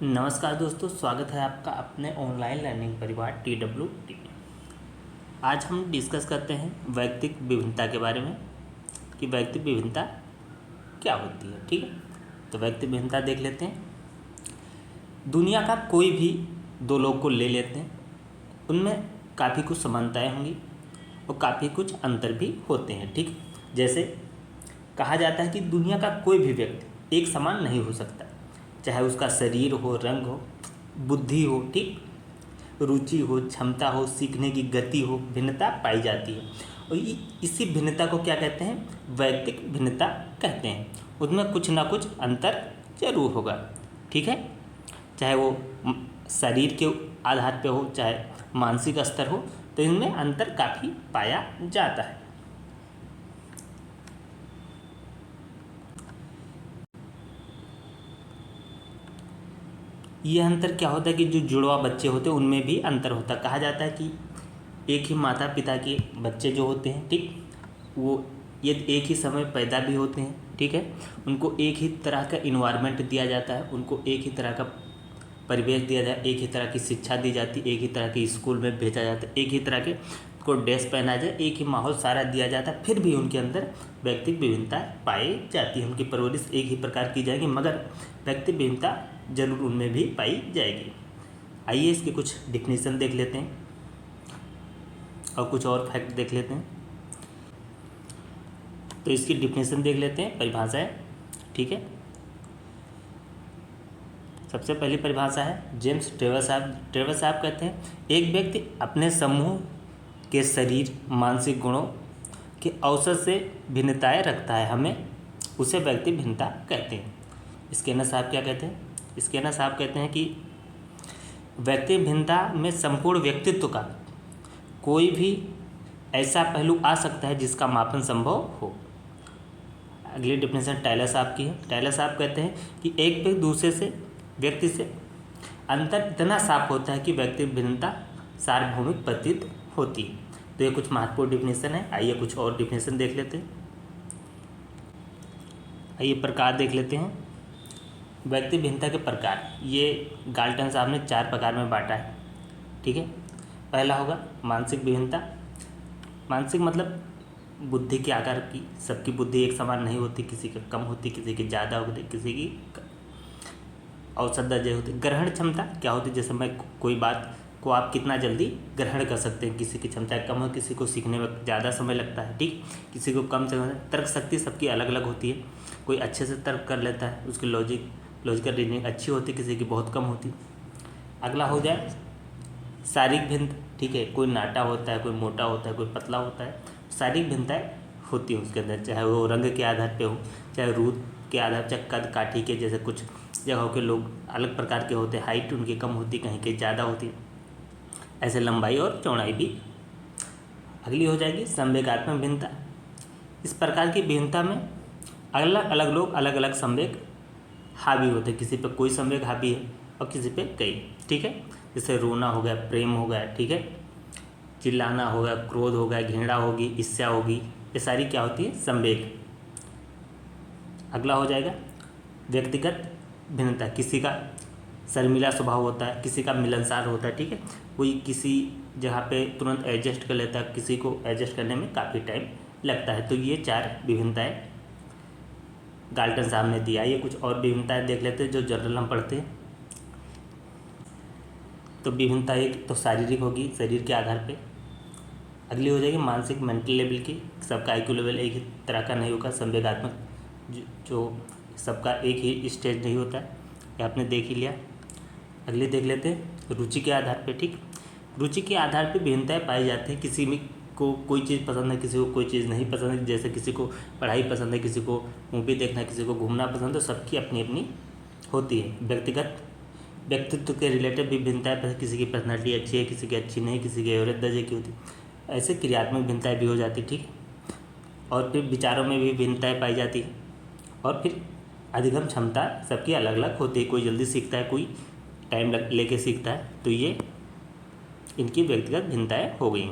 नमस्कार दोस्तों, स्वागत है आपका अपने ऑनलाइन लर्निंग परिवार TWT। आज हम डिस्कस करते हैं वैयक्तिक विभिन्नता के बारे में कि वैयक्तिक विभिन्नता क्या होती है। ठीक है, तो वैयक्तिक विभिन्नता देख लेते हैं। दुनिया का कोई भी दो लोग को ले लेते हैं, उनमें काफ़ी कुछ समानताएं होंगी और काफ़ी कुछ अंतर भी होते हैं। ठीक, जैसे कहा जाता है कि दुनिया का कोई भी व्यक्ति एक समान नहीं हो सकता, चाहे उसका शरीर हो, रंग हो, बुद्धि हो, ठीक, रुचि हो, क्षमता हो, सीखने की गति हो, भिन्नता पाई जाती है। और इसी भिन्नता को क्या कहते हैं? वैयक्तिक भिन्नता कहते हैं। उसमें कुछ ना कुछ अंतर जरूर होगा। ठीक है, चाहे वो शरीर के आधार पे हो, चाहे मानसिक स्तर हो, तो इनमें अंतर काफ़ी पाया जाता है। ये अंतर क्या होता है कि जो जुड़वा बच्चे होते हैं उनमें भी अंतर होता है। कहा जाता है कि एक ही माता पिता के बच्चे जो होते हैं, ठीक, वो ये एक ही समय पैदा भी होते हैं। ठीक है, उनको एक ही तरह का इन्वायरमेंट दिया जाता है, उनको एक ही तरह का परिवेश दिया जाए, एक ही तरह की शिक्षा दी जाती है, एक ही तरह के स्कूल में भेजा जाता है, एक ही तरह के को ड्रेस पहना जाए, एक ही माहौल सारा दिया जाता है, फिर भी उनके अंदर व्यक्तिगत विभिन्नता पाई जाती है। उनकी परवरिश एक ही प्रकार की जाएगी, मगर व्यक्तिगत विभिन्नता जरूर उनमें भी पाई जाएगी। आइए इसके कुछ डिफिनीसन देख लेते हैं और कुछ और फैक्ट देख लेते हैं। तो इसकी डिफिनीसन देख लेते हैं, परिभाषाएं। ठीक है, सबसे पहली परिभाषा है जेम्स ट्रेवर साहब कहते हैं, एक व्यक्ति अपने समूह के शरीर मानसिक गुणों के औसत से भिन्नताएं रखता है, हमें उसे व्यक्ति भिन्नता कहते हैं। स्किनर साहब क्या कहते हैं? स्किनर साहब कहते हैं कि व्यक्ति भिन्नता में संपूर्ण व्यक्तित्व का कोई भी ऐसा पहलू आ सकता है जिसका मापन संभव हो। अगली डिफिनेशन टायलर साहब की है। टायलर साहब कहते हैं कि एक व्यक्ति दूसरे व्यक्ति से अंतर इतना साफ होता है कि व्यक्ति भिन्नता सार्वभौमिक प्रतीत होती है। तो ये कुछ महत्वपूर्ण डिफिनेशन है। आइए कुछ और डिफिनेशन देख लेते हैं। आइए प्रकार देख लेते हैं। व्यक्ति भिन्नता के प्रकार, ये गाल्टन साहब ने 4 प्रकार में बांटा है। ठीक है, पहला होगा मानसिक विभिन्नता। मानसिक मतलब बुद्धि के आकार की, सबकी बुद्धि एक समान नहीं होती, किसी की कम होती, किसी की ज़्यादा होती, किसी की औसत दर्जे होती। ग्रहण क्षमता क्या होती है? जैसे मैं कोई बात को आप कितना जल्दी ग्रहण कर सकते हैं। किसी की क्षमता कम हो, किसी को सीखने में ज़्यादा समय लगता है, ठीक, किसी को कम समय। तर्क शक्ति सबकी अलग अलग होती है, कोई अच्छे से तर्क कर लेता है, उसकी लॉजिकल रीजनिंग अच्छी होती है, किसी की बहुत कम होती। अगला हो जाए शारीरिक भिन्नता। ठीक है, कोई नाटा होता है, कोई मोटा होता है, कोई पतला होता है। शारीरिक भिन्नताएँ होती है उसके अंदर, चाहे वो रंग के आधार पे हो, चाहे रूप के आधार, चाहे कद काठी के, जैसे कुछ जगहों के लोग अलग प्रकार के होते हैं, हाइट उनकी कम होती, कहीं की ज़्यादा होती, ऐसे लंबाई और चौड़ाई भी। अगली हो जाएगी संवेगात्मक भिन्नता। इस प्रकार की भिन्नता में अलग अलग लोग अलग अलग संवेग हावी होते हैं, किसी पे कोई संवेग हावी है और किसी पे कई। ठीक है, जैसे रोना हो गया, प्रेम हो गया, ठीक है, चिल्लाना हो गया, क्रोध हो गया, घृणा होगी, ईर्ष्या होगी, ये सारी क्या होती है? संवेग। अगला हो जाएगा व्यक्तिगत भिन्नता। किसी का शर्मीला स्वभाव होता है, किसी का मिलनसार होता है, ठीक है, कोई किसी जगह पे तुरंत एडजस्ट कर लेता है, किसी को एडजस्ट करने में काफ़ी टाइम लगता है। तो ये 4 विभिन्नताएं गाल्टन साहब ने दिया। ये कुछ और विभिन्नताएं देख लेते हैं जो जनरल हम पढ़ते हैं। तो विभिन्नता एक तो शारीरिक होगी, शरीर के आधार पे। अगली हो जाएगी मानसिक, मेंटल लेवल की। सबका IQ लेवल एक ही तरह का नहीं होगा। संवेगात्मक जो सबका एक ही स्टेज नहीं होता है, ये आपने देख ही लिया। अगली देख लेते हैं रुचि के आधार पे। ठीक, रुचि के आधार पे भिन्नताएं पाई जाती हैं। किसी में को कोई चीज़ पसंद है, किसी को कोई चीज़ नहीं पसंद है। जैसे किसी को पढ़ाई पसंद है, किसी को मूवी देखना है, किसी को घूमना पसंद है। तो सबकी अपनी अपनी होती है। व्यक्तित्व के रिलेटेड भी भिन्नताएं, किसी की पर्सनैलिटी अच्छी है, किसी की अच्छी नहीं, किसी की एवरेज दर्जे की होती, ऐसे क्रियात्मक भिन्नताएं भी हो जाती। ठीक, और फिर विचारों में भी भिन्नताएं पाई जाती है। और फिर अधिगम क्षमता सबकी अलग अलग होती है, कोई जल्दी सीखता है, कोई टाइम लेके सीखता है। तो ये इनकी व्यक्तिगत भिन्नताएं हो गई।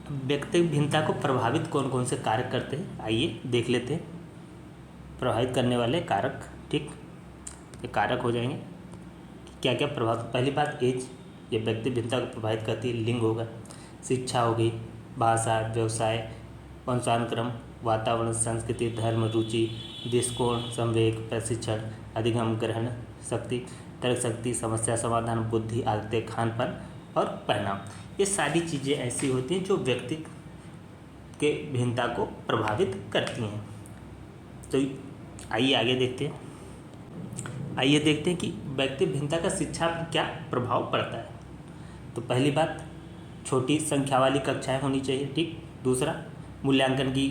व्यक्तिगत भिन्नता को प्रभावित कौन कौन से कारक करते हैं, आइए देख लेते हैं। प्रभावित करने वाले कारक, ठीक, ये कारक हो जाएंगे क्या क्या प्रभाव, पहली बात एज, ये व्यक्ति भिन्नता को प्रभावित करती है। लिंग होगा, शिक्षा होगी, भाषा, व्यवसाय, वंशानुक्रम, वातावरण, संस्कृति, धर्म, रुचि, दृष्टिकोण, संवेग, प्रशिक्षण, अधिगम, ग्रहण शक्ति, तर्क शक्ति, समस्या समाधान, बुद्धि, आदतें, खान पान और पहनाव। ये सारी चीज़ें ऐसी होती हैं जो व्यक्ति के भिन्नता को प्रभावित करती हैं। तो आइए आगे देखते हैं। आइए देखते हैं कि व्यक्ति भिन्नता का शिक्षा पर क्या प्रभाव पड़ता है। तो पहली बात, छोटी संख्या वाली कक्षाएं होनी चाहिए, ठीक। दूसरा, मूल्यांकन की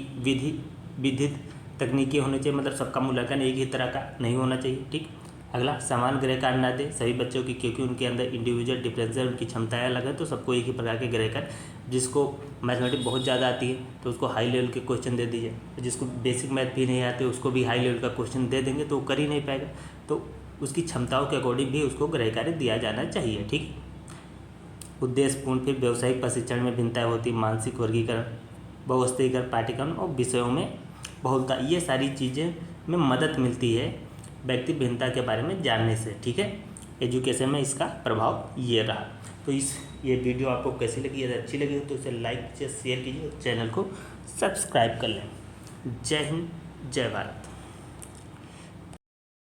विधित तकनीकी होनी चाहिए, मतलब सबका मूल्यांकन एक ही तरह का नहीं होना चाहिए, ठीक। अगला, समान ग्रह कार्य ना दे सभी बच्चों की, क्योंकि उनके अंदर इंडिविजुअल डिफरेंस है, उनकी क्षमताएं अलग है, तो सबको एक ही प्रकार के ग्रह कार्य, जिसको मैथमेटिक्स बहुत ज़्यादा आती है तो उसको हाई लेवल के क्वेश्चन दे दीजिए, जिसको बेसिक मैथ भी नहीं आते उसको भी हाई लेवल का क्वेश्चन दे देंगे तो वो कर ही नहीं पाएगा। तो उसकी क्षमताओं के अकॉर्डिंग भी उसको गृह कार्य दिया जाना चाहिए, ठीक। उद्देश्यपूर्ण, फिर व्यावसायिक प्रशिक्षण में भिन्नताएं होती, मानसिक वर्गीकरण, बहुस्तरीकरण पाठ्यक्रम और विषयों में बहुलता, ये सारी चीज़ें में मदद मिलती है व्यक्ति भिन्नता के बारे में जानने से, ठीक है। एजुकेशन में इसका प्रभाव ये रहा। तो ये वीडियो आपको कैसी लगी, यदि अच्छी लगी तो इसे लाइक कीजिए, शेयर कीजिए और चैनल को सब्सक्राइब कर लें। जय हिंद, जय भारत।